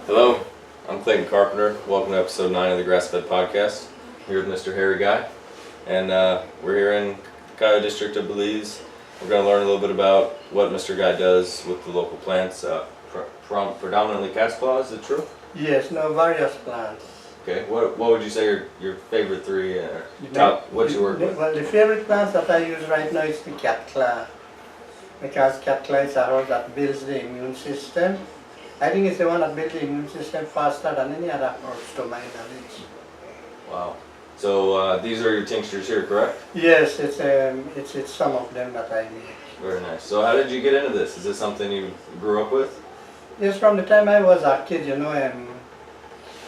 Hello, I'm Clayton Carpenter. Welcome to episode 9 of the Grassfed Podcast. I'm here with Mr. Harry Guy, and we're here in Cayo district of Belize. We're going to learn a little bit about what Mr. Guy does with the local plants, predominantly cat's claw, is it true? Yes, various plants. Okay, what would you say are your favorite three, what you work with? Well, the favorite plants that I use right now is the cat claw, because cat claw is a herb that builds the immune system. I think it's the one that builds the immune system faster than any other herbs to my knowledge. Wow. So these are your tinctures here, correct? Yes, it's some of them that I make. Very nice. So how did you get into this? Is this something you grew up with? Yes, from the time I was a kid,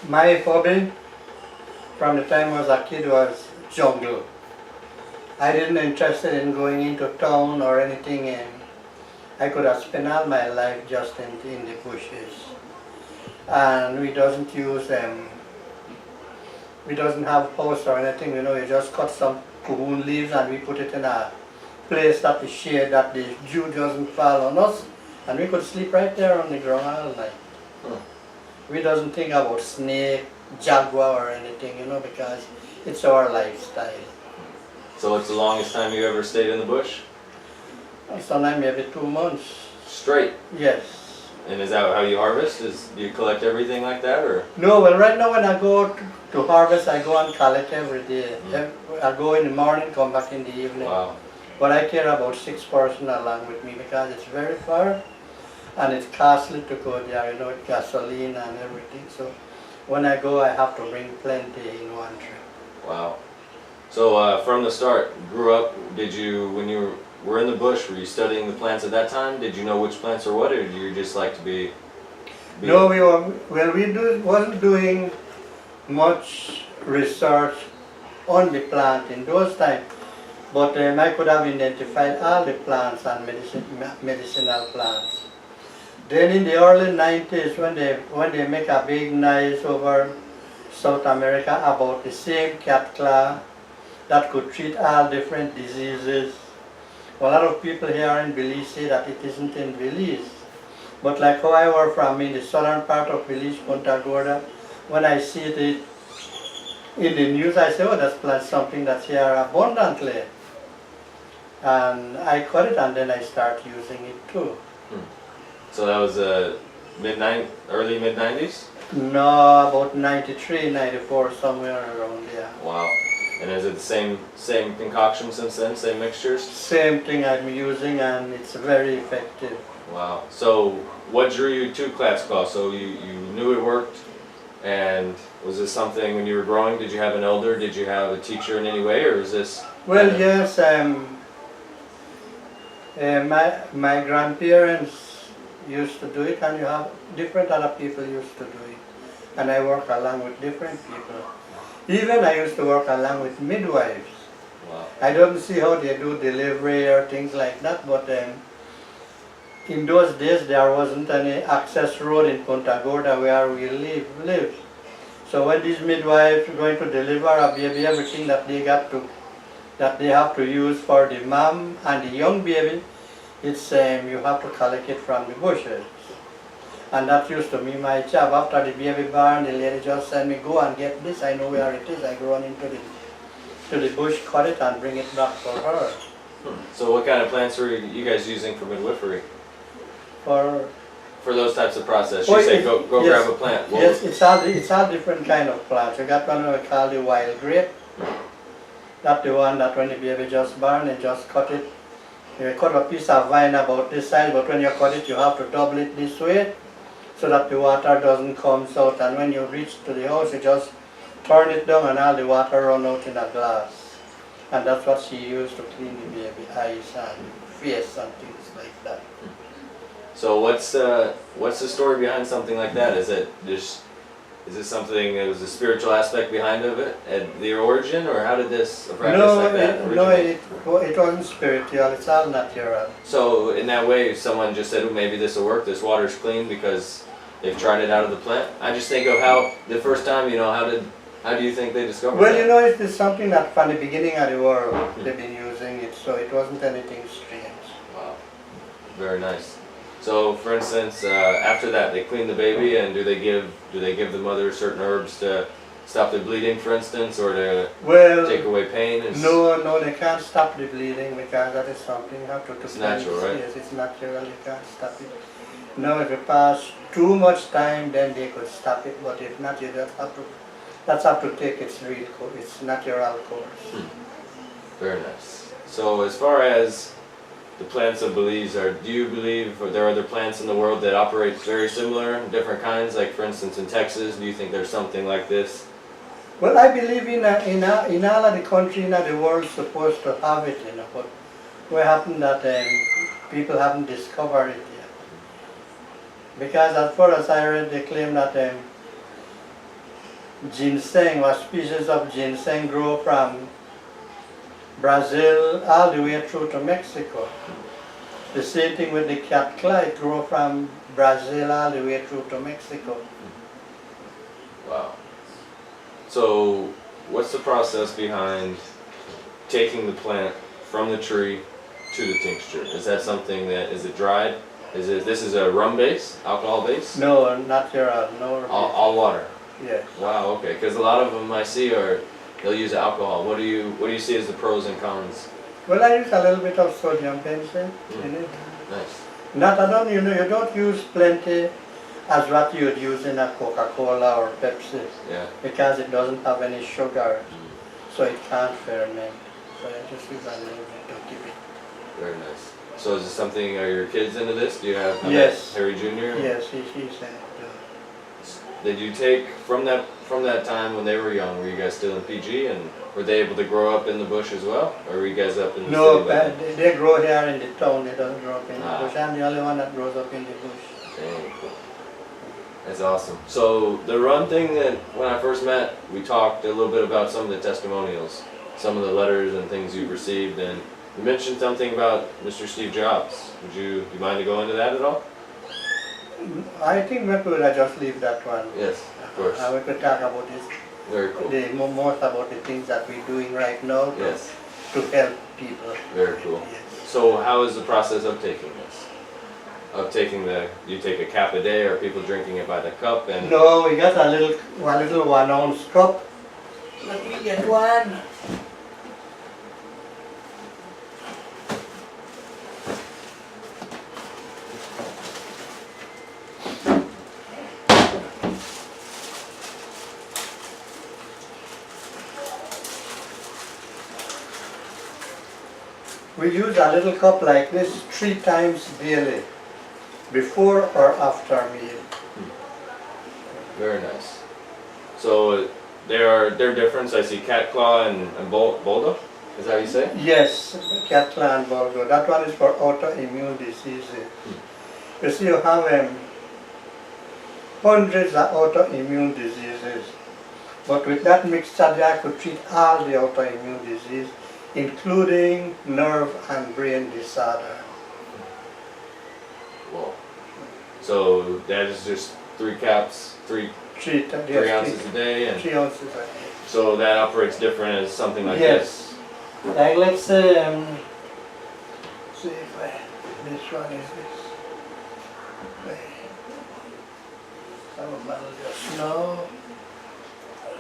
my hobby from the time I was a kid was jungle. I didn't interested in going into town or anything, and I could have spent all my life just in the bushes. And we doesn't have house or anything, you just cut some cocoon leaves and we put it in a place that is shade, that the dew doesn't fall on us, and we could sleep right there on the ground all night. We doesn't think about snake, jaguar or anything, because it's our lifestyle. So what's the longest time you ever stayed in the bush? Sometimes maybe 2 months. Straight? Yes. And is that how you harvest? Do you collect everything like that, or? No, well right now when I go to harvest, I go and collect every day. I go in the morning, come back in the evening. Wow. But I carry about 6 persons along with me because it's very far and it's costly to go there, with gasoline and everything. So when I go, I have to bring plenty in one trip. Wow. So from the start, grew up, when you were in the bush, were you studying the plants at that time? Did you know which plants are what, or did you just like to be No, wasn't doing much research on the plant in those times, but I could have identified all the plants and medicinal plants. Then in the early 90s, when they make a big noise over South America about the same cat claw that could treat all different diseases, a lot of people here in Belize say that it isn't in Belize. But like how I work from in the southern part of Belize, Punta Gorda, when I see it in the news, I say, oh, that's something that's here abundantly. And I cut it and then I start using it too. So that was early mid-90s? No, about 93, 94, somewhere around there. Wow. And is it the same concoction since then, same mixtures? Same thing I'm using, and it's very effective. Wow. So what drew you to cat's claw? So you knew it worked, and was this something when you were growing, did you have an elder, did you have a teacher in any way, or is this? Well, yes, my grandparents used to do it, and you have different other people used to do it, and I work along with different people. Even I used to work along with midwives. Wow. I don't see how they do delivery or things like that, but in those days there wasn't any access road in Punta Gorda where we live. So when these midwives are going to deliver a baby, everything that they have to use for the mom and the young baby, it's you have to collect it from the bushes. And that used to be my job. After the baby born, the lady just said me, go and get this, I know where it is. I go on into the bush, cut it and bring it back for her. So what kind of plants were you guys using for midwifery? For those types of process? You say go yes, grab a plant. Yes, it's all different kind of plants. You got one we call the wild grape. That's the one that when the baby just born, and just cut it. You cut a piece of vine about this size, but when you cut it, you have to double it this way, so that the water doesn't come out, and when you reach to the house you just turn it down and all the water run out in a glass. And that's what she used to clean the baby eyes and face and things like that. So what's the story behind something like that? Is it something that was a spiritual aspect behind of it at the origin, or how did a practice like that originate? No, it wasn't spiritual, it's all natural. So in that way, someone just said, oh, maybe this will work, this water's clean because they've tried it out of the plant. I just think of how the first time, how do you think they discovered Well, that? it's something that from the beginning of the world they've been using it, so it wasn't anything strange. Wow, very nice. So, for instance, after that, they clean the baby, and do they give the mother certain herbs to stop the bleeding, for instance, or to take away pain? No, they can't stop the bleeding because that is something you have to. It's natural, right? Yes, it's natural. You can't stop it. Now, if you pass too much time, then they could stop it. But if not, you just have to. That's have to take its natural course. Very nice. So, as far as the plants of Belize do you believe there are other plants in the world that operate very similar, different kinds? Like, for instance, in Texas, do you think there's something like this? Well, I believe in all of the country in the world supposed to have it, but what happened that people haven't discovered it yet. Because as far as I read, they claim that ginseng, or species of ginseng, grow from Brazil all the way through to Mexico. The same thing with the cat claw, it grow from Brazil all the way through to Mexico. Wow. So, what's the process behind taking the plant from the tree to the tincture? Is that something is it dried? This is a rum base, alcohol base? No, natural, no. All water? Yes. Wow, okay, because a lot of them I see they'll use alcohol. What do you see as the pros and cons? Well, I use a little bit of sodium pencil in it. Nice. You don't use plenty as what you would use in a Coca-Cola or Pepsi. Yeah. Because it doesn't have any sugar, so it can't ferment. So I just use a little bit to keep it. Very nice. So is this something, are your kids into this? Do you have Yes. Harry Jr.? Yes, he's in it. Did you take, from that time when they were young, were you guys still in PG, and were they able to grow up in the bush as well? Or were you guys up in the No, city? they grow here in the town, they don't grow up in the bush. I'm the only one that grows up in the bush. Dang, cool. That's awesome. So the one thing that when I first met, we talked a little bit about some of the testimonials, some of the letters and things you've received, and you mentioned something about Mr. Steve Jobs. Do you mind to go into that at all? I think maybe we'll just leave that one. Yes, of course. We could talk about this. Very cool. Most about the things that we're doing right now Yes. to help people. Very cool. Yes. So how is the process of taking this? You take a cap a day, or people drinking it by the cup? And No, we got a little 1 ounce cup. Let me get one. We use a little cup like this 3 times daily, before or after meal. Very nice. So they're different. I see cat claw and boldo. Is that how you say? Yes, cat claw and boldo. That one is for autoimmune diseases. You see, you have hundreds of autoimmune diseases, but with that mixture, I could treat all the autoimmune disease, including nerve and brain disorder. Whoa. So that is just 3 caps, 3 ounces a day, and 3 ounces a day. so that operates different as something like Yes. this. Like let's say, see if this one is this. Just now.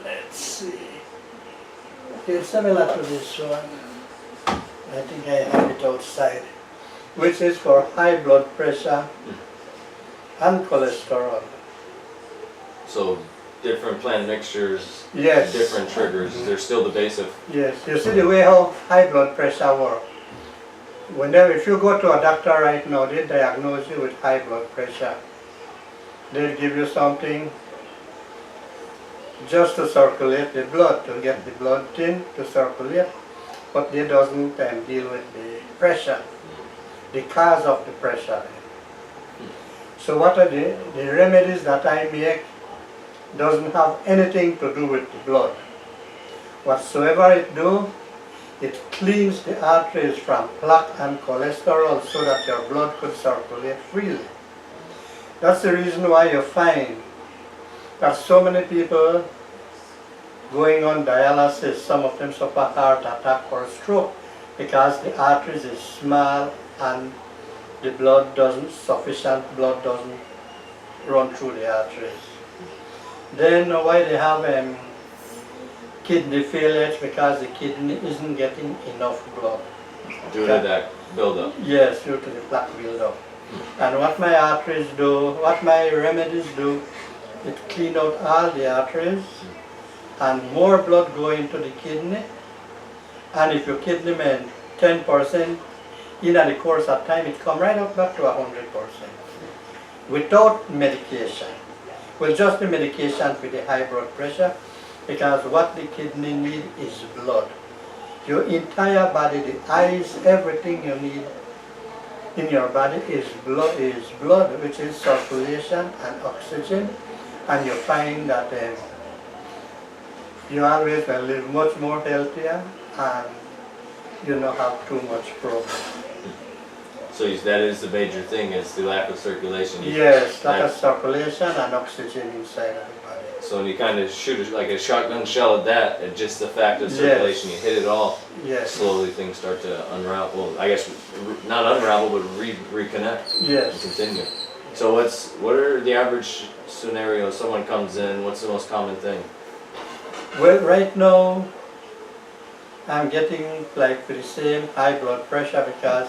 Let's see. It's similar to this one. I think I have it outside, which is for high blood pressure and cholesterol. So different plant mixtures, Yes. different triggers. They're still the base of. Yes. You see the way how high blood pressure works. If you go to a doctor right now, they diagnose you with high blood pressure. They'll give you something just to circulate the blood, to get the blood thin to circulate, but they doesn't deal with the pressure, the cause of the pressure. So what are the remedies that I make doesn't have anything to do with the blood. Whatsoever it do, it cleans the arteries from plaque and cholesterol so that your blood could circulate freely. That's the reason why you find that so many people going on dialysis, some of them suffer heart attack or stroke because the arteries is small and the blood doesn't, sufficient blood doesn't run through the arteries. Then why they have kidney failure because the kidney isn't getting enough blood. Due to that buildup. Yes, due to the plaque buildup. And what my arteries do, what my remedies do, it clean out all the arteries and more blood go into the kidney. And if your kidney meant 10%, in the course of time it come right up back to 100%. Without medication. Well, just the medication for the high blood pressure, because what the kidney need is blood. Your entire body, the eyes, everything you need in your body is blood, which is circulation and oxygen, and you find that you always will live much more healthier and you don't have too much problem. So that is the major thing, is the lack of circulation. Yes, lack of circulation and oxygen inside of the body. So when you kind of shoot it like a shotgun shell at that, and just the fact of circulation, Yes. you hit it all, Yes. slowly things start to unravel. Well, I guess not unravel, but reconnect and Yes. continue. So what are the average scenarios? Someone comes in, what's the most common thing? Well, right now, I'm getting like the same high blood pressure because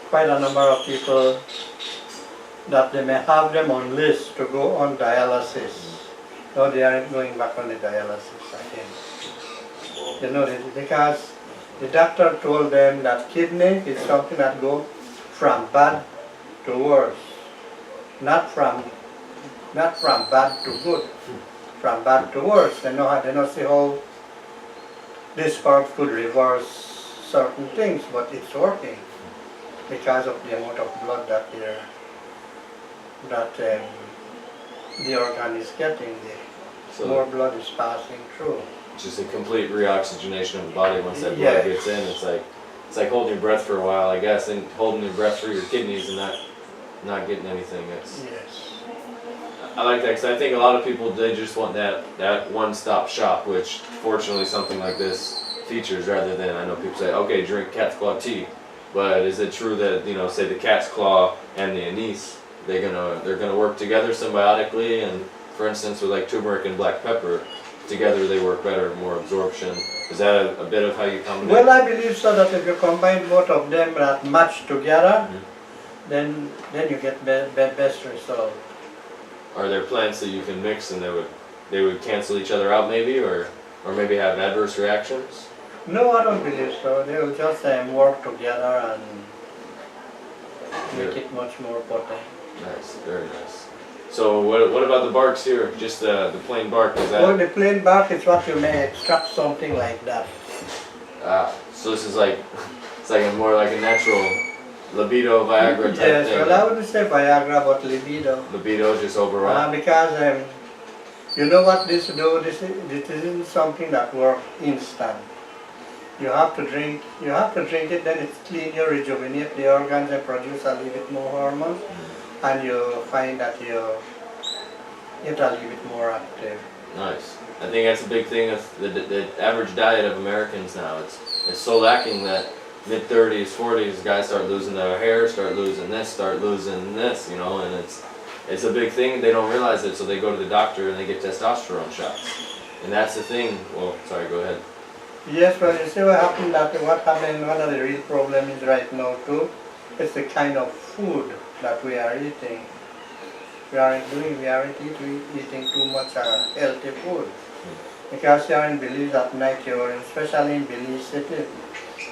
quite a number of people that they may have them on list to go on dialysis. No, they aren't going back on the dialysis again. You know, because the doctor told them that kidney is something that goes from bad to worse, not from bad to good, from bad to worse. They don't see how this herb could reverse certain things, but it's working because of the amount of blood that the organ is getting. So More blood is passing through. just a complete reoxygenation of the body once that blood Yes. gets in. It's like holding your breath for a while, I guess, and holding your breath through your kidneys and not getting anything. Yes. I like that because I think a lot of people, they just want that one-stop shop, which fortunately something like this features, rather than, I know people say, okay, drink cat's claw tea, but is it true that, say the cat's claw and the anise, they're gonna work together symbiotically? And for instance, with like turmeric and black pepper, together they work better, more absorption. Is that a bit of how you combine? Well, I believe so that if you combine both of them that match together, then you get best result. Are there plants that you can mix and they would cancel each other out maybe, or maybe have adverse reactions? No, I don't believe so. They will just work together and make it much more potent. Nice, very nice. So what about the barks here? Just the plain bark, is that? Well, the plain bark is what you may extract something like that. So this is like, it's like more like a natural libido Viagra type Yes, thing. well, I wouldn't say Viagra, but libido. Libido just overall. Because you know what this do? This isn't something that works instant. You have to drink it, then it's clean, you rejuvenate the organs and produce a little bit more hormones, and you find that you get a little bit more active. Nice. I think that's a big thing of the average diet of Americans now. It's so lacking that mid-30s, 40s, guys start losing their hair, start losing this, and it's a big thing. They don't realize it, so they go to the doctor and they get testosterone shots. And that's the thing. Well, sorry, go ahead. Yes, well, you see what happened, one of the real problem is right now too, it's the kind of food that we are eating. We aren't eating too much healthy food. Because here in Belize at night, especially in Belize City,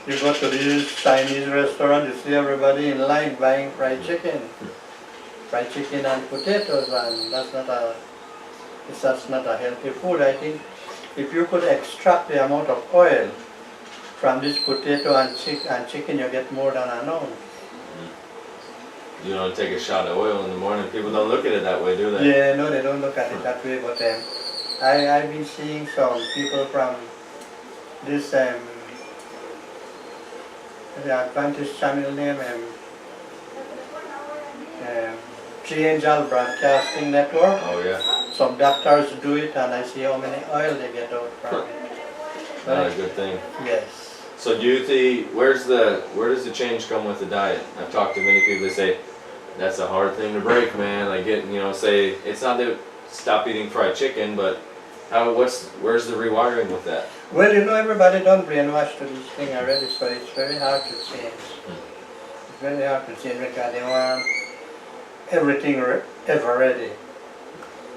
you go to these Chinese restaurants, you see everybody in line buying fried chicken and potatoes, and that's not a healthy food. I think if you could extract the amount of oil from this potato and chicken, you get more than an ounce. You don't take a shot of oil in the morning. People don't look at it that way, do they? Yeah, no, they don't look at it that way, but I've been seeing some people from this the Advantage channel name, Three Angel Broadcasting Network. Oh yeah. Some doctors do it, and I see how many oil they get out from it. Not a good thing. Yes. So do you think, where does the change come with the diet? I've talked to many people that say, that's a hard thing to break, man. Like say, it's not that stop eating fried chicken, but where's the rewiring with that? Well, everybody done brainwashed to this thing already, so it's very hard to change. It's very hard to change because they want everything ever ready.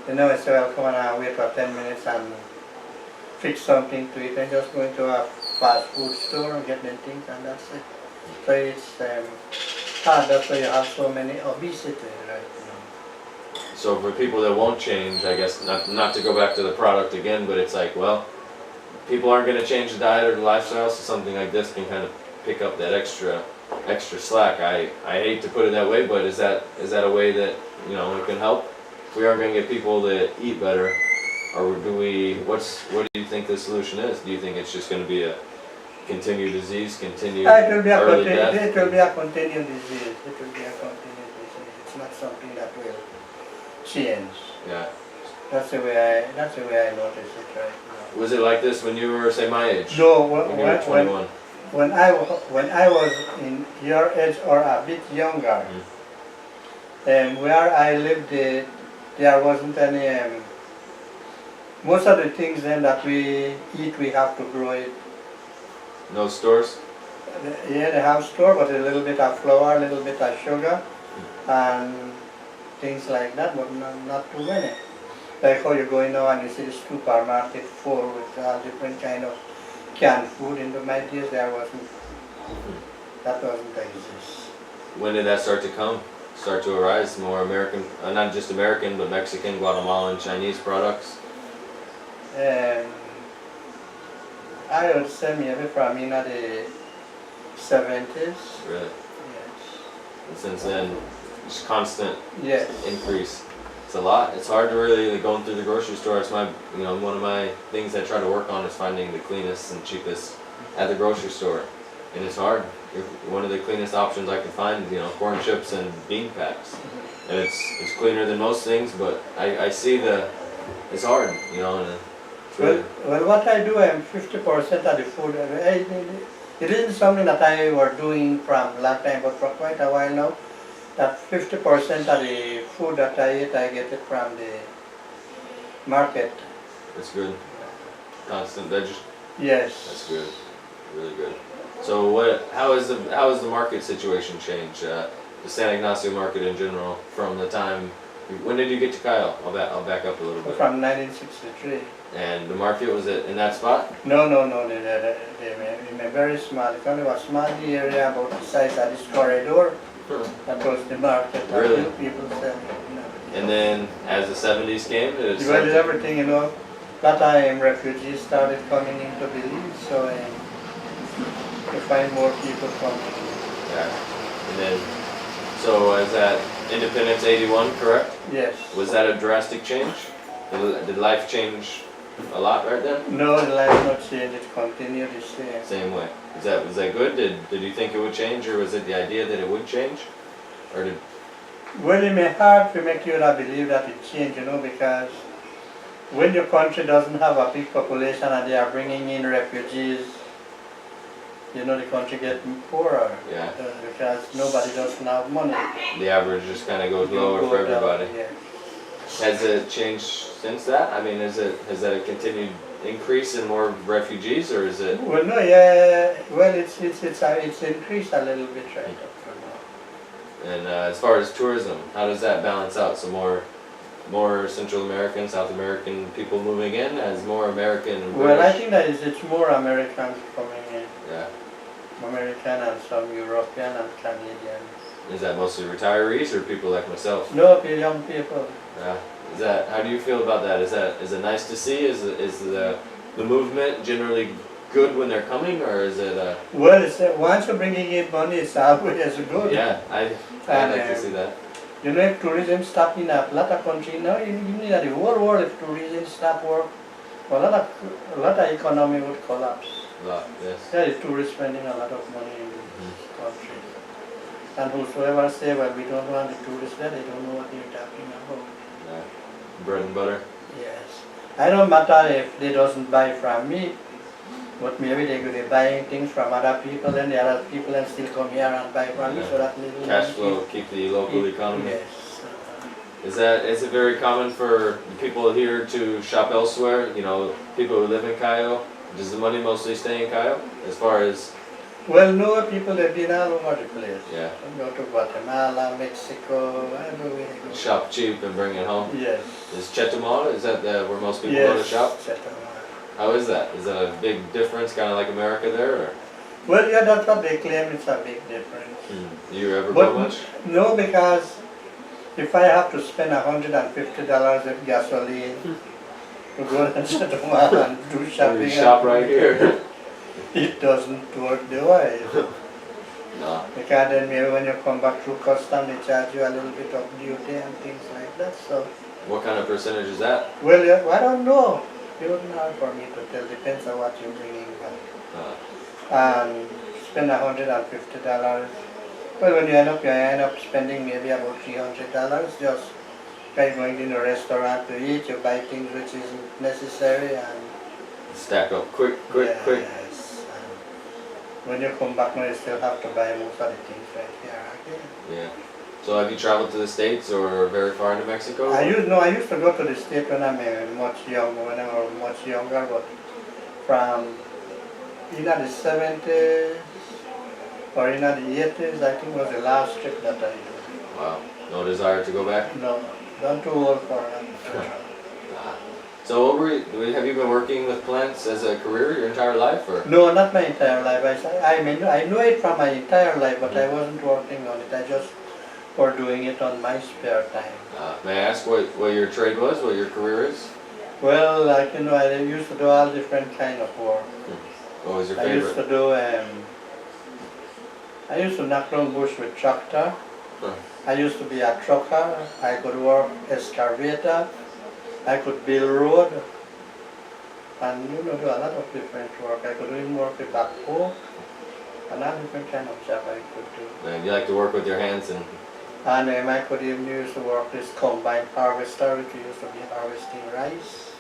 It's well, come on, I'll wait for 10 minutes and fix something to eat and just go into a fast food store and get them things and that's it. So it's hard, that's why you have so many obesity right now. So for people that won't change, I guess, not to go back to the product again, but it's like, well, people aren't going to change the diet or the lifestyle, so something like this can kind of pick up that extra slack. I hate to put it that way, but is that a way that it can help? If we aren't going to get people to eat better, or do we? What do you think the solution is? Do you think it's just going to be a continued disease, continued early death? It will be a continued disease. It will be a continued disease. It's not something that will change. Yeah. That's the way I notice it right now. Was it like this when you were, say, my age? No, when you were 21. When I was in your age or a bit younger, where I lived, there wasn't any. Most of the things then that we eat, we have to grow it. No stores? Yeah, they have store, but a little bit of flour, a little bit of sugar, and things like that, but not too many. Like how you go in now and you see the supermarket full with all different kind of canned food. In my days, that wasn't exist. When did that start to arise? More American, not just American, but Mexican, Guatemalan, Chinese products? I would say maybe from the 70s. Really? Yes. And since then, just constant yes. increase. It's a lot. It's hard to really going through the grocery store. It's my, one of my things I try to work on is finding the cleanest and cheapest at the grocery store, and it's hard. One of the cleanest options I can find, corn chips and bean packs, and it's cleaner than most things. But I see it's hard, and it's really. Well, what I do, I'm 50% of the food. It isn't something that I were doing from last time, but for quite a while now. That 50% of the food that I eat, I get it from the market. That's good. Constant. Yes. That's good. Really good. So how is the market situation changed? The San Ignacio market in general from the time. When did you get to Cayo? I'll back up a little bit. From 1963. And the market, was it in that spot? No. They're very small. It only was small area about the size of this corridor. That was the market. Really? People selling. And then, as the 70s came, everything, that time refugees started coming into Belize, so you find more people coming. Yeah. And then, so as that Independence 81, correct? Yes. Was that a drastic change? Did life change a lot right then? No, the life not changed. It continued the same. Same way. Was that good? Did you think it would change, or was it the idea that it would change? Or did? Well, it may hard to make you believe that it changed, because when your country doesn't have a big population and they are bringing in refugees, the country gets poorer. Yeah. Because nobody doesn't have money. The average just kind of goes lower for everybody. Yeah. Has it changed since that? I mean, has that a continued increase in more refugees, or is it? Well, no, yeah. Well, it's increased a little bit right up for now. And as far as tourism, how does that balance out? So more Central American, South American people moving in, as more American and British? Well, I think that it's more Americans coming in. Yeah. American and some European and Canadians. Is that mostly retirees or people like myself? No, young people. Yeah. How do you feel about that? Is it nice to see? Is the movement generally good when they're coming, or is it? Well, once you're bringing in money, it's always good. Yeah, I'd like to see that. If tourism stop in a lot of countries now, you need the whole world. If tourism stop work, a lot of economy would collapse. A lot, yes. There is tourists spending a lot of money in this country. And whosoever say, well, we don't want the tourists there, they don't know what they're talking about. Yeah. Bread and butter. Yes. I don't matter if they doesn't buy from me, But maybe they're going to buying things from other people, and the other people and still come here and buy from me, so that little Cash flow, keep the local economy. Yes. Is it very common for people here to shop elsewhere? You know, people who live in Cayo. Does the money mostly stay in Cayo? As far as Well, no, people have been all over the place. yeah, Go to Guatemala, Mexico, everywhere they go. shop cheap and bring it home. Yes. Is Chetumal? Is that where most people go to Yes, shop? Chetumal. How is that? Is that a big difference, kind of like America there? Or? Well, yeah, that's what they claim. It's a big difference. Do you ever But go much? no, because if I have to spend $150 of gasoline to go to Chetumal and do shopping, You shop right here. it doesn't work the way. No. Because then maybe when you come back through custom, they charge you a little bit of duty and things like that. So, What kind of percentage is that? well, yeah, I don't know. It wouldn't hard for me to tell. Depends on what you're bringing back. And spend $150. Well, when you end up spending maybe about $300 just by going in a restaurant to eat. You buy things which isn't necessary and Stack up quick. Yes. And when you come back now, you still have to buy most of the things right here again. Yeah. So have you traveled to the States or very far into Mexico? I used to go to the States when I was much younger, but from in the 70s or in the 80s, I think was the last trip that I did. Wow. No desire to go back? No, not too old for that. So have you been working with plants as a career your entire life? Or? No, not my entire life. I knew it from my entire life, but I wasn't working on it. I just were doing it on my spare time. May I ask what your trade was, what your career is? Well, I used to do all different kind of work. What was your I used favorite? to do, I used to knock down bush with tractor. I used to be a trucker. I could work excavator. I could build road. And do a lot of different work. I could even work with backhoe. A lot of different kind of job I could do. And you like to work with your hands and And I could even use to work this combined harvester, which used to be harvesting rice.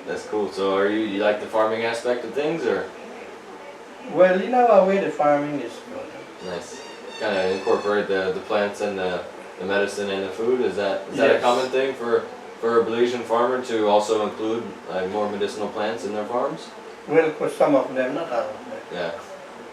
that's cool. So you like the farming aspect of things or? Well, in our way, the farming is good. Nice. Kind of incorporate the plants and the medicine and the food. Is that a Yes. common thing for a Belizean farmer to also include more medicinal plants in their farms? Well, for some of them, not all of them. Yeah.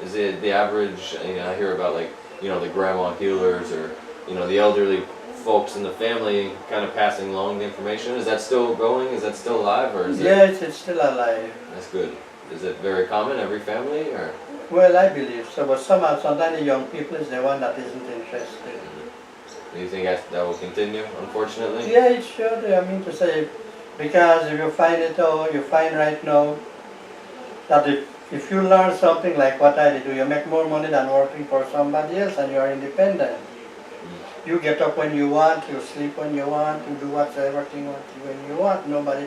Is it the average? I hear about the grandma healers or the elderly folks in the family kind of passing along the information. Is that still going? Is that still alive or is it? Yes, it's still alive. That's good. Is it very common every family or? Well, I believe so, but sometimes the young people is the one that isn't interested. Do you think that will continue, unfortunately? Yeah, it should. I mean to say, because if you find you find right now that if you learn something like what I do, you make more money than working for somebody else, and you are independent. You get up when you want, you sleep when you want, you do everything when you want. Nobody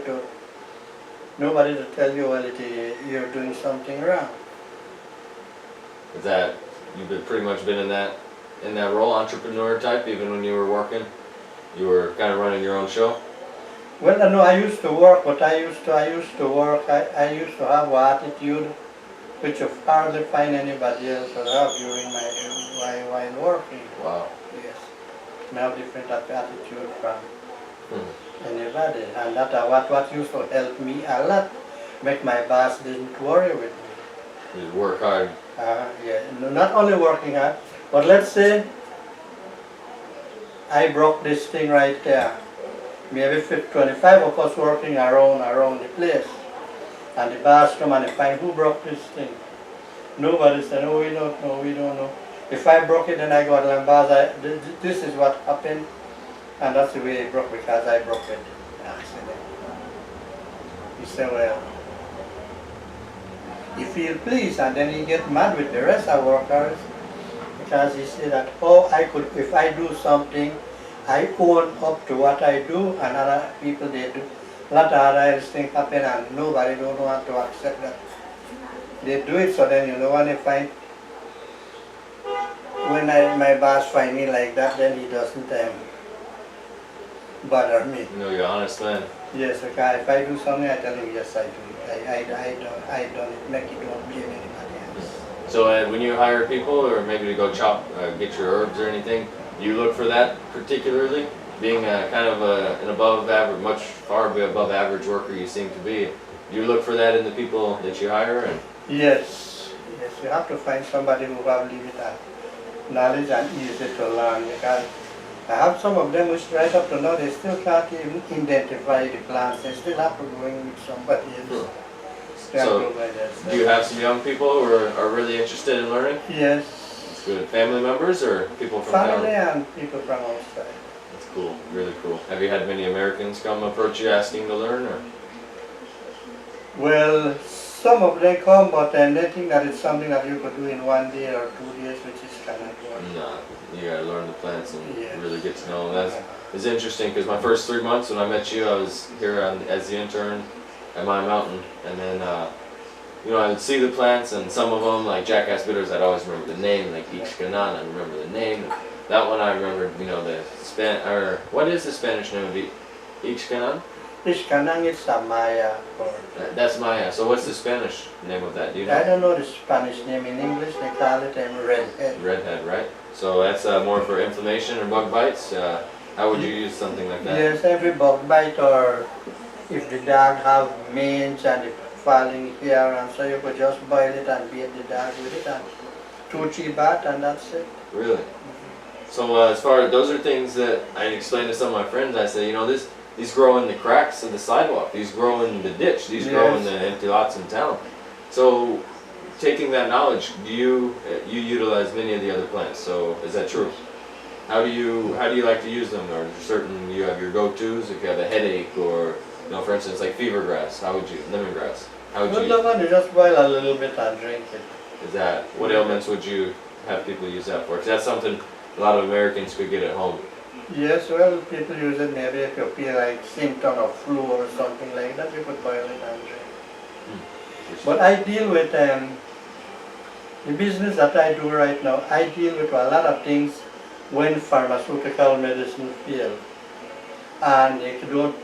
to tell you, well, you're doing something wrong. Is that you've pretty much been in that role, entrepreneur type, even when you were working? You were kind of running your own show? Well, no, I used to work, but I used to work. I used to have an attitude which you hardly find anybody else would have during while working. Wow. Yes, I have different attitude from anybody, and that what used to help me a lot. Make my boss didn't worry with me. You work hard. Yeah, no, not only working hard, but let's say I broke this thing right there. Maybe 25 of us working around the place. And the boss come and find who broke this thing. Nobody said, no, we don't know. If I broke it, then I got the boss, this is what happened. And that's the way it broke, because I broke it. He said, well, he feel pleased, and then he get mad with the rest of workers, because he said that, if I do something, I own up to what I do, and other people they do. A lot of other things happen, and nobody don't want to accept that. They do it, so then when they find, my boss find me like that, then he doesn't bother me. You're an honest man. Yes, okay. If I do something, I tell him yes, I do it. I done it. Make it don't blame anybody else. So when you hire people, or maybe to go get your herbs or anything, do you look for that particularly? Being kind of an above average, much far above average worker you seem to be, do you look for that in the people that you hire? And Yes, yes. You have to find somebody who have limited knowledge and easy to learn, because I have some of them which right up to now they still can't even identify the plants. They still have to go in with somebody else. So, do you have some young people who are really interested in learning? Yes. That's good. Family members or people from Family town? and people from outside. That's cool. Really cool. Have you had many Americans come approach you asking to learn, or? Well, some of them come, but they think that it's something that you could do in 1 day or 2 days, which is kind of good. No, you gotta learn the plants and Yes. really get to know them. It's interesting because my first 3 months when I met you, I was here as the intern at my mountain, and then I would see the plants, and some of them, like jackass bitters, I'd always remember the name, like Ichcanan, I remember the name. That one I remembered, what is the Spanish name of Ichcanan? Ishkanang is a Maya. That's Maya. So what's the Spanish name of that? Do you know? I don't know the Spanish name. In English they call it redhead. Redhead, right? So that's more for inflammation or bug bites. How would you use something like that? Yes, every bug bite, or if the dog have mange and it falling here, and so you could just boil it and beat the dog with it, and 2-3 bath, and that's it. Really? So as far as those are things that I explain to some of my friends, I say, these grow in the cracks of the sidewalk, these grow in the ditch, these grow in the empty lots in town. So taking that knowledge, you utilize many of the other plants. So is that true? How do you like to use them? Or you have your go-tos if you have a headache, or for instance like fever grass, lemongrass? How would you? Well, you just boil a little bit and drink it. Is that what ailments would you have people use that for? Because that's something a lot of Americans could get at home. Yes, well, people use it maybe if you feel like symptom of flu or something like that, you could boil it and drink. But I deal with the business that I do right now. I deal with a lot of things when pharmaceutical medicine fail, and if you don't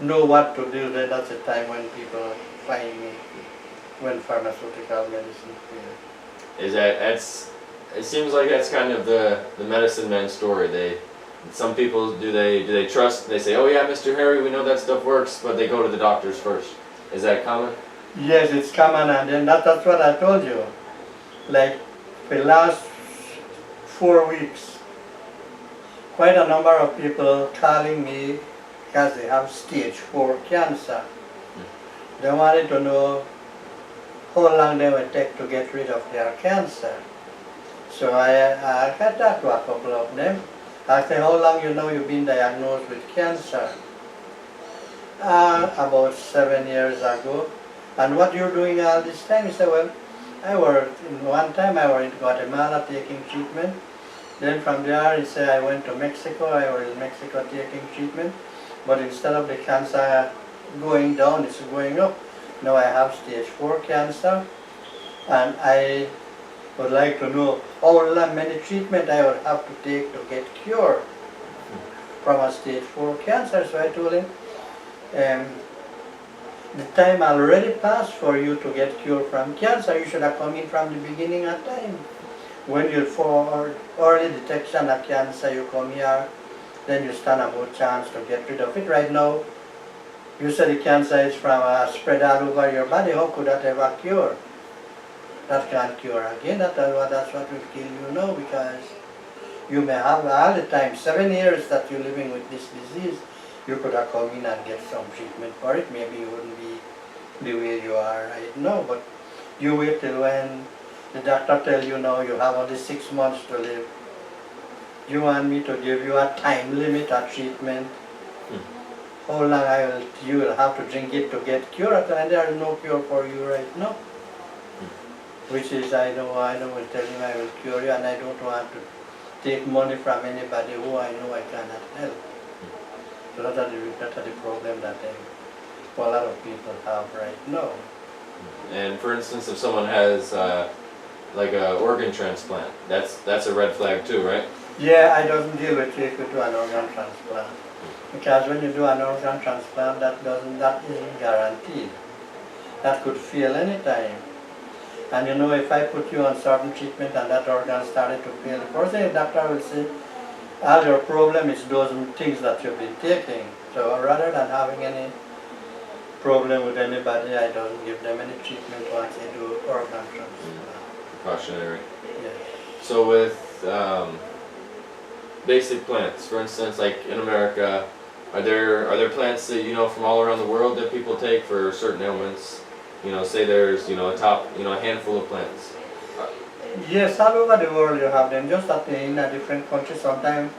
know what to do, then that's the time when people find me. When pharmaceutical medicine fail. It seems like that's kind of the medicine man story. Some people do they trust? They say, "Oh yeah, Mr. Harry, we know that stuff works," but they go to the doctors first. Is that common? Yes, it's common, and then that's what I told you. Like for the last 4 weeks, quite a number of people calling me because they have stage 4 cancer. They wanted to know how long they would take to get rid of their cancer. So I had talked to a couple of them. I said, how long you've been diagnosed with cancer? About 7 years ago. And what you're doing all this time? He said, well, one time I was in Guatemala taking treatment. Then from there, he said, I went to Mexico. I was in Mexico taking treatment. But instead of the cancer going down, it's going up. Now I have stage 4 cancer. And I would like to know how many treatment I would have to take to get cured from a stage 4 cancer. So I told him, the time already passed for you to get cured from cancer. You should have come in from the beginning of time. When you for early detection of cancer, you come here, then you stand a good chance to get rid of it. Right now, you said the cancer is spread all over your body. How could that ever cure? That can't cure again. That's what will kill you now, because you may have all the time, 7 years that you're living with this disease, you could have come in and get some treatment for it. Maybe you wouldn't be the way you are right now, but you wait till when the doctor tells you now you have only 6 months to live. You want me to give you a time limit of treatment? How long you will have to drink it to get cured, and there is no cure for you right now. Which is, I will tell him I will cure you, and I don't want to take money from anybody who I know I cannot help. So that's the problem that a lot of people have right now. And for instance, if someone has like an organ transplant, that's a red flag too, right? Yeah, I don't deal with it with an organ transplant. Because when you do an organ transplant, that isn't guaranteed. That could fail anytime. And if I put you on certain treatment and that organ started to fail, the first thing the doctor will say, all your problem is those things that you've been taking. So rather than having any problem with anybody, I don't give them any treatment once they do organ transplant. Precautionary. Yes. So with basic plants, for instance, like in America, are there plants that from all around the world that people take for certain ailments? Say there's a handful of plants. Yes, all over the world you have them, just that in a different country. Sometimes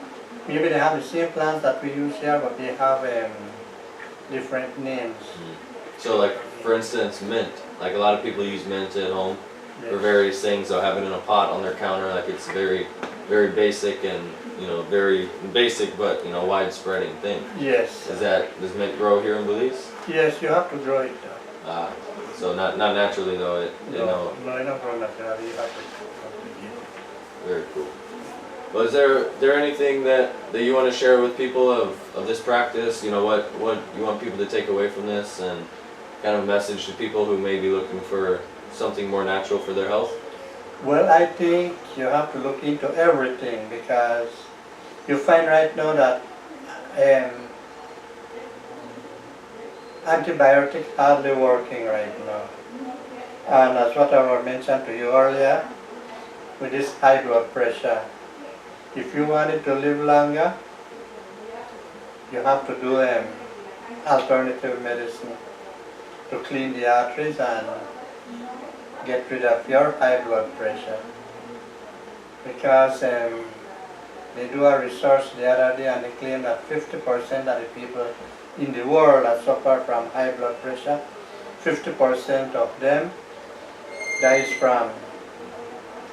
maybe they have the same plants that we use here, but they have different names. So like, for instance, mint. Like a lot of people use mint at home for Yes. various things. They'll have it in a pot on their counter. Like it's very, very basic and very basic but widespreading thing. Yes. Does mint grow here in Belize? Yes, you have to grow it down. So not naturally though. No, you don't grow naturally. You have to cultivate it. Very cool. Well, is there anything that you want to share with people of this practice? What you want people to take away from this, and kind of a message to people who may be looking for something more natural for their health? Well, I think you have to look into everything, because you find right now that antibiotics hardly working right now. And as what I mentioned to you earlier, with this high blood pressure, if you wanted to live longer, you have to do alternative medicine to clean the arteries and get rid of your high blood pressure. Because they do a research the other day and they claim that 50% of the people in the world that suffer from high blood pressure, 50% of them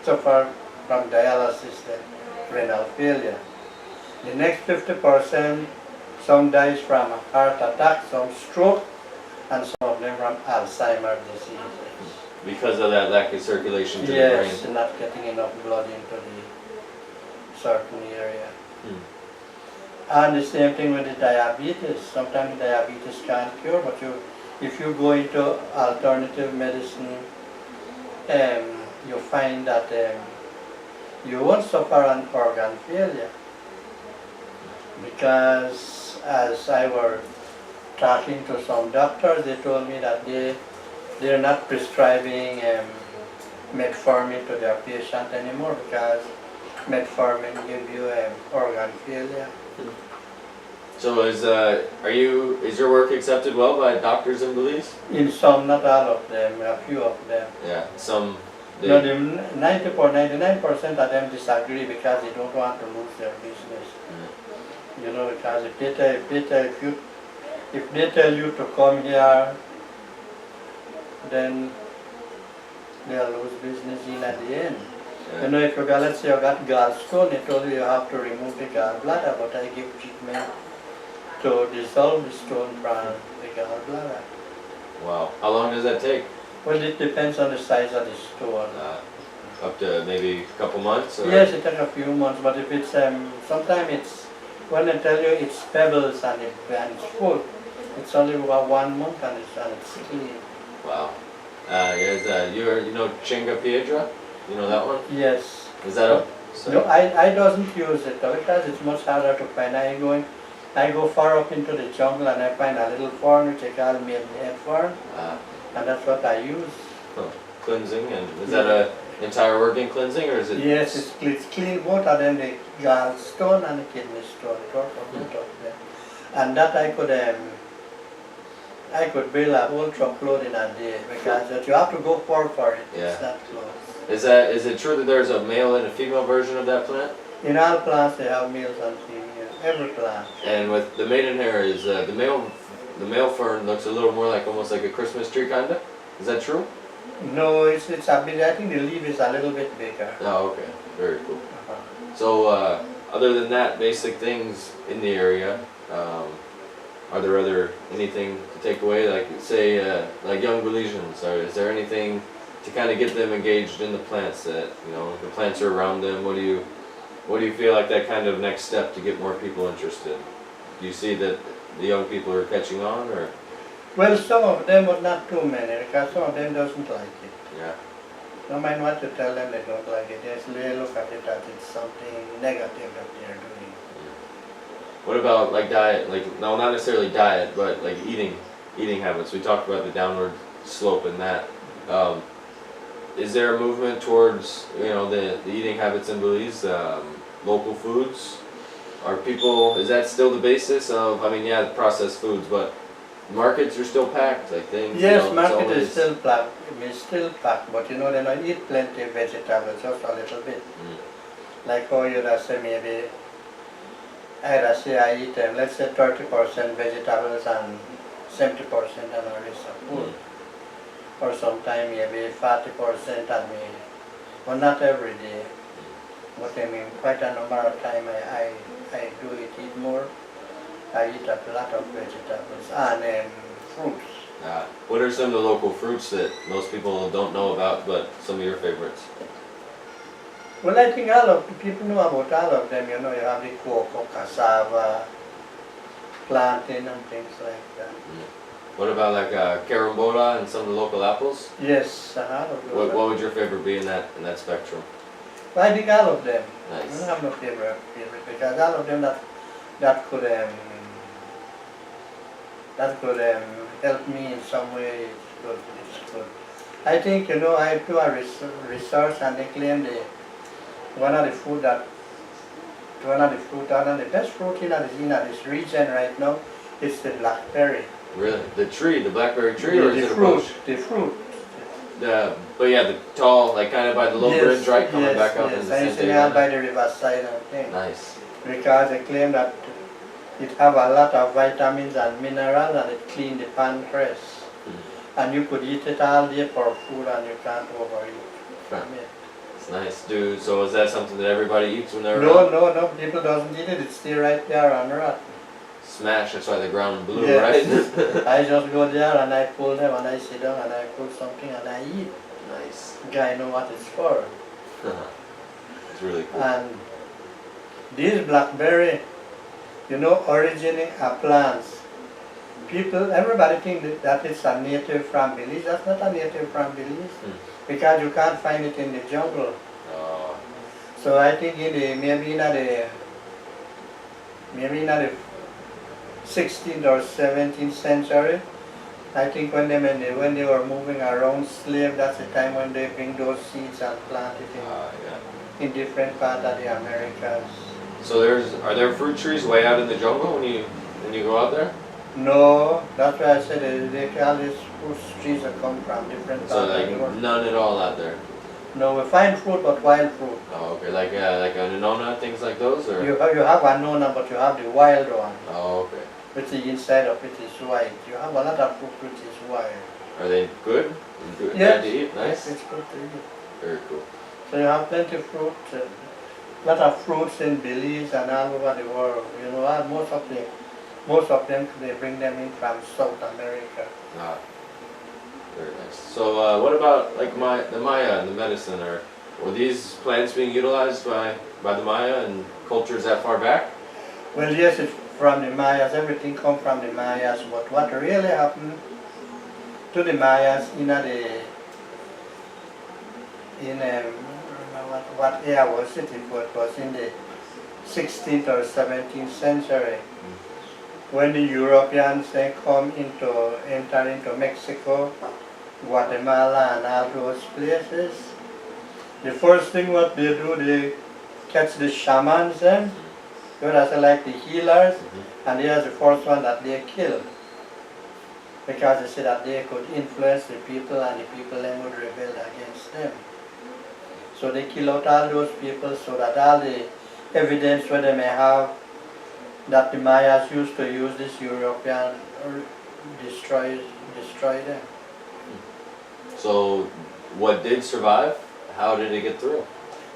suffer from dialysis, renal failure. The next 50%, some dies from a heart attack, some stroke, and some of them from Alzheimer's disease. Because of that lack of circulation to the Yes, brain. not getting enough blood into the certain area. And the same thing with the diabetes. Sometimes diabetes can't cure, but if you go into alternative medicine, you find that you won't suffer an organ failure. Because as I were talking to some doctors, they told me that they're not prescribing metformin to their patient anymore, because metformin gives you organ failure. So is your work accepted well by doctors in Belize? In some, not all of them, a few of them. Yeah, some. No, the 99% of them disagree because they don't want to lose their business. Because if they tell you to come here, then they'll lose business at the end. Yeah. If let's say you got gallstone, they told you have to remove the gallbladder, but I give treatment to dissolve the stone from the gallbladder. Wow. How long does that take? Well, it depends on the size of the stone. Up to maybe a couple months? Or? Yes, it takes a few months, but if it's, sometimes it's, when I tell you it's pebbles and it's full, it's only about 1 month and it's clean. Wow. You know Chinga Piedra? You know that one? Yes. Is that No, I doesn't use it because it's much harder to find. I go far up into the jungle and I find a little fern which I call maidenhead fern, and that's what I use. Cleansing, and is that a entire organ cleansing, or is it? Yes, it's clean both of them, the gallstone and the kidney stone, both of them. And that I could build a whole truckload in a day, because you have to go far for it. Yeah. It's not close. Is it true that there's a male and a female version of that plant? In all plants they have males and females, every plant. And with the maidenhair, is the male fern looks a little more like almost like a Christmas tree kinda? Is that true? No, it's a bit, I think the leaf is a little bit bigger. Oh, okay. Very cool. So, other than that, basic things in the area, are there anything to take away? Like, say, like young Belizeans, is there anything to kind of get them engaged in the plants that, the plants are around them? What do you feel like that kind of next step to get more people interested? Do you see that the young people are catching on, or? Well, some of them, but not too many, because some of them doesn't like it. Yeah. No matter what you tell them, they don't like it. They look at it as it's something negative that they're doing. What about like diet? Like, no, not necessarily diet, but like eating habits. We talked about the downward slope in that. Is there a movement towards, you know, the eating habits in Belize, local foods? Are people, is that still the basis of, I mean, yeah, processed foods, but markets are still packed, like things? Yes, you know, market always, is still packed. It's still packed, but you know, then I eat plenty of vegetables, just a little bit. Like how you'd say maybe, I'd say I eat, let's say 30% vegetables and 70% and the rest of food. Or sometimes maybe 40% and me, but not every day. But I mean, quite a number of time I do eat more. I eat a lot of vegetables and fruits. what are some of the local fruits that most people don't know about, but some of your favorites? Well, I think all of the people know about all of them. You know, you have the cocoa, cassava, plantain and things like that. What about like carambola and some of the local apples? Yes, all of those. What would your favorite be in that spectrum? I think all of them. Nice. I don't have no favorite because all of them that could help me in some way. It's good. It's good. I think, you know, I do a research and they claim one of the best fruit in this region right now is the blackberry. Really? The tree, the blackberry tree, or is it fruit, a bush? the fruit. But yeah, the tall, like kind of by the low bridge, right, coming back up in the Yes, center. yes, by the riverside and things. Nice. Because they claim that it have a lot of vitamins and minerals and it clean the pancreas. And you could eat it all day for food and you can't overeat from it. It's nice, dude. So is that something that everybody eats when they're No, around? no, people doesn't eat it. It's still right there on rotten. Smash, that's why the ground blue, Yes. right? I just go there and I pull them and I sit down and I pull something and I eat. Nice. I know what it's for. It's really cool. And this blackberry, you know, originating are plants. Everybody think that it's a native from Belize. That's not a native from Belize because you can't find it in the jungle. So I think maybe in the 16th or 17th century, I think when they were moving around slave, that's the time when they bring those seeds and plant it in different parts of the Americas. So are there fruit trees way out in the jungle when you go out there? No, that's why I said all these fruit trees that come from different So parts of the like world. none at all out there. No, we find fruit, but wild fruit. Oh, okay. Like a nona, things like those, or? You have a nona, but you have the wild one. Oh, okay. Which the inside of it is white. You have a lot of fruit which is white. Are they good? Good Yes. to eat? Nice. It's good to eat. Very cool. So you have plenty of fruit, lot of fruits in Belize and all over the world. You know, most of them they bring them in from South America. Very nice. So what about like the Maya and the medicine? Were these plants being utilized by the Maya and cultures that far back? Well, yes, it's from the Mayas. Everything comes from the Mayas. But what really happened to the Mayas what era was it? It was in the 16th or 17th century when the Europeans enter into Mexico, Guatemala and all those places. The first thing what they do, they catch the shamans then, that's like the healers, and they are the first one that they kill. Because they said that they could influence the people and the people then would rebel against them. So they kill out all those people so that all the evidence where they may have that the Mayas used to use this European destroy them. So what did survive? How did it get through?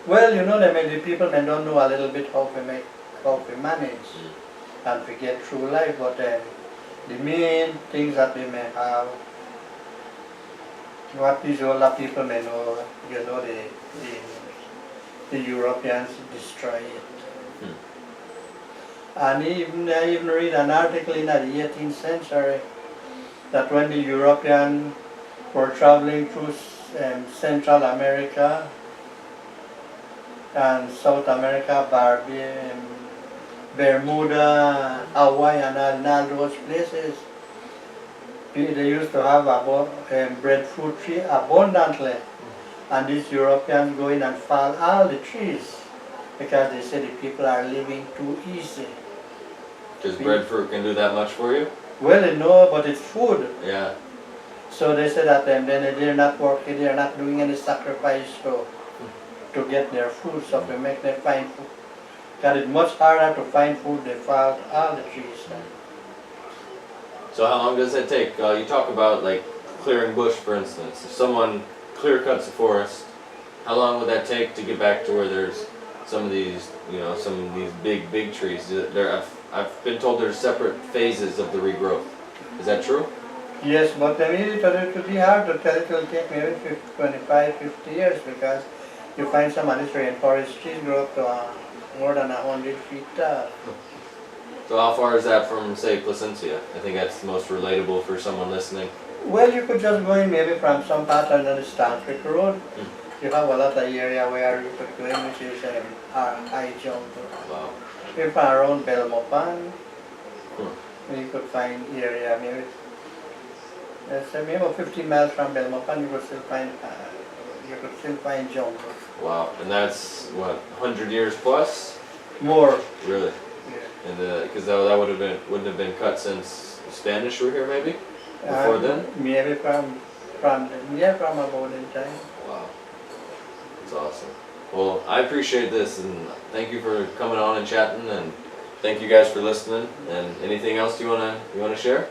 Well, you know, the people may don't know a little bit how to manage and to get through life, but the main things that they may have, what these older people may know, you know, the Europeans destroy it. And I even read an article in the 18th century that when the Europeans were traveling through Central America and South America, Bermuda, Hawaii, and all those places, they used to have breadfruit tree abundantly. And these Europeans go in and fall all the trees because they say the people are living too easy. Because breadfruit can do that much for you? Well, no, but it's food. Yeah. So they say that then they're not working, they're not doing any sacrifice to get their food, so to make them find food. Because it's much harder to find food, they fall all the trees. So how long does that take? You talk about like clearing bush, for instance. If someone clear cuts a forest, how long would that take to get back to where there's some of these, some of these big trees? I've been told there's separate phases of the regrowth. Is that true? Yes, but I mean, it would be hard to tell. It will take maybe 25, 50 years because you find some of these rainforest trees grow up to more than 100 feet tall. So how far is that from, say, Placencia? I think that's the most relatable for someone listening. Well, you could just go in maybe from some part of the Stanford Road. You have a lot of area where you could go in, which is high jungle. Wow. If around Belmopan, you could find area maybe. Let's say maybe 15 miles from Belmopan, you could still find jungle. Wow, and that's what, 100 years plus? More. Really? Yeah. And because that wouldn't have been cut since the Spanish were here, maybe before then. Maybe from about in time. Wow, that's awesome. Well, I appreciate this, and thank you for coming on and chatting, and thank you guys for listening. And anything else you wanna share?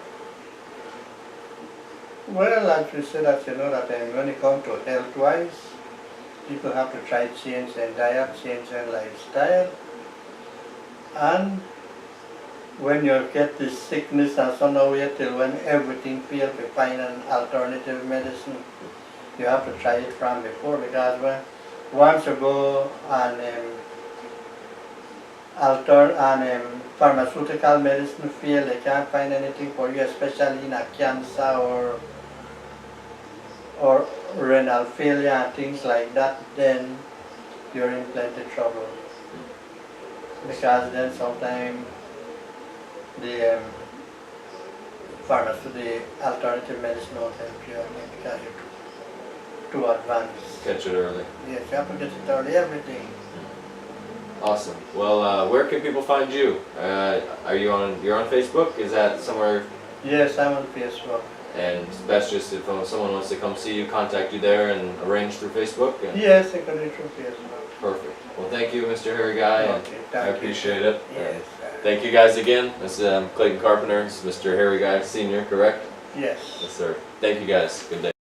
Well, as we said, that when it comes to health-wise, people have to try change their diet, change their lifestyle, and when you get this sickness and so now wait till when everything fails to find an alternative medicine, you have to try it from before, because once you go on pharmaceutical medicine field, they can't find anything for you, especially in a cancer or renal failure and things like that, then you're in plenty trouble. Because then sometimes the alternative medicine won't help you because you're too advanced. Catch it early. Yes, you have to get it early, everything. Awesome. Well, where can people find you? You're on Facebook? Is that somewhere? Yes, I'm on Facebook. And that's just if someone wants to come see you, contact you there and arrange through Facebook? Yes, I can do it through Facebook. Perfect. Well, thank you, Mr. Harry Guy. Okay, I appreciate it. Yes. Thank you guys again. This is Clayton Carpenter. This is Mr. Harry Guy Sr., correct? Yes. Yes, sir. Thank you guys. Good day.